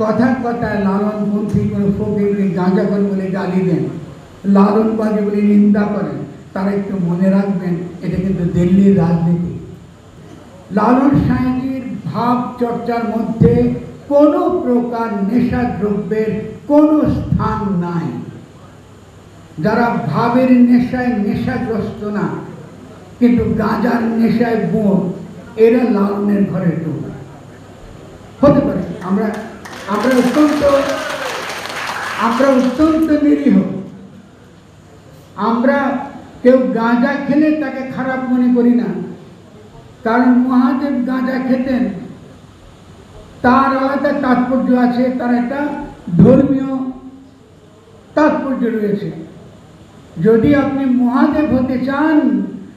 কথায় কথায় লালনপন্থী কোনো ফকিরকে গাঁজাখোর বলে গালি দেন, লালনবাদী বলে নিন্দা করেন, তারা একটু মনে রাখবেন এটা কিন্তু দিল্লির রাজনীতি। লালন সাঁইজির ভাব চর্চার মধ্যে কোনো প্রকার নেশা দ্রব্যের কোনো স্থান নাই। যারা ভাবের নেশায় নেশাগ্রস্ত না কিন্তু গাঁজার নেশায় বোন, এরা লালনের ঘরে ঢোক হতে পারে। আমরা অত্যন্ত নিরীহ। আমরা কেউ গাঁজা খেলে তাকে খারাপ মনে করি না, কারণ মহাদেব গাঁজা খেতেন, তার আলাদা তাৎপর্য আছে, তার একটা ধর্মীয় তাৎপর্য রয়েছে। যদি আপনি মহাদেব হতে চান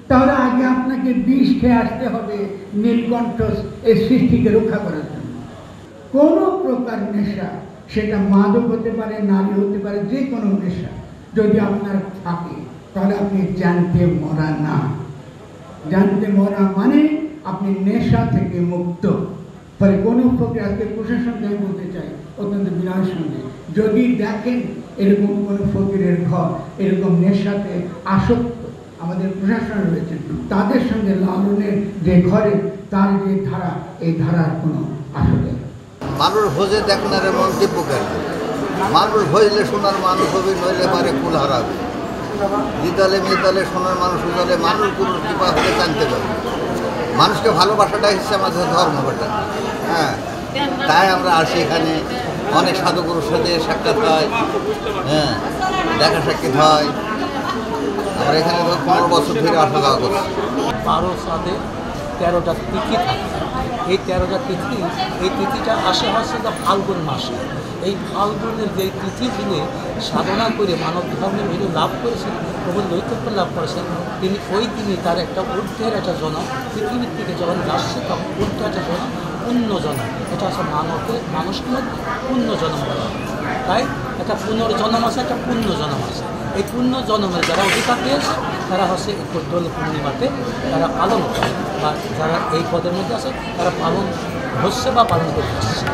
তাহলে আগে আপনাকে বিষ খেয়ে আসতে হবে নীলকণ্ঠ এই সৃষ্টিকে রক্ষা করার জন্য। কোনো প্রকার নেশা, সেটা মাদক হতে পারে, নারী হতে পারে, যে কোনো নেশা যদি আপনার থাকে তাহলে আপনি জানতে মরা না। জানতে মরা মানে আপনি নেশা থেকে মুক্ত। ফলে কোনো ফকির, আজকে প্রশাসনকে আমি বলতে চাই অত্যন্ত বিনয়ের সঙ্গে, যদি দেখেন এরকম কোনো ফকিরের ঘর এরকম নেশাতে আসক্ত, আমাদের প্রশাসন রয়েছে, তাদের সঙ্গে লালনের যে ঘরে তার যে ধারা, এই ধারার কোনো আসলে মানুষ ভোজে দেখনার এমন দিব্যকার মানুষ ভজলে সোনার মানুষ হবে, নইলে পারে কুল হারাবে। দ্বিতলে মিতালে সোনার মানুষ উদলে মানুষ গুরুর কৃপা হলে জানতে পারবে। মানুষকে ভালোবাসাটাই হচ্ছে আমাদের ধর্ম বেটা। হ্যাঁ, তাই আমরা আসি এখানে, অনেক সাধুগুরুর সাথে সাক্ষাৎ হয়, হ্যাঁ, দেখা সাক্ষাৎ হয়। আমরা এখানে 15 বছর ধরে আসা যাওয়া করছি। 12 সালে 13টা তিথি থাকে। এই 13টা তিথি, এই তিথিটা আসে হচ্ছে ফাল্গুন মাসে। এই ফাল্গুনের যে তিথি যিনি সাধনা করে মানব ধর্মের ভিতরে লাভ করেছেন, প্রবল নৈতব্য লাভ করেছেন, তিনি ওই দিনই তার একটা ঊর্ধ্বের একটা জনম, পৃথিবীর থেকে যখন যাচ্ছে তখন ঊর্ধ্ব একটা জনম, পুণ্য জনম। এটা হচ্ছে মানুষকে পুণ্য জনম বলা হয়। তাই একটা পুনর্জন্ম আছে, একটা পুণ্য জন্ম আছে। এই পুণ্য জন্মের যারা অধিকার পেয়েছে তারা হচ্ছে দোল পূর্ণিমাতে তারা পালন করে, বা যারা এই পদের মধ্যে আছে তারা পালন হচ্ছে বা পালন করে আসছে।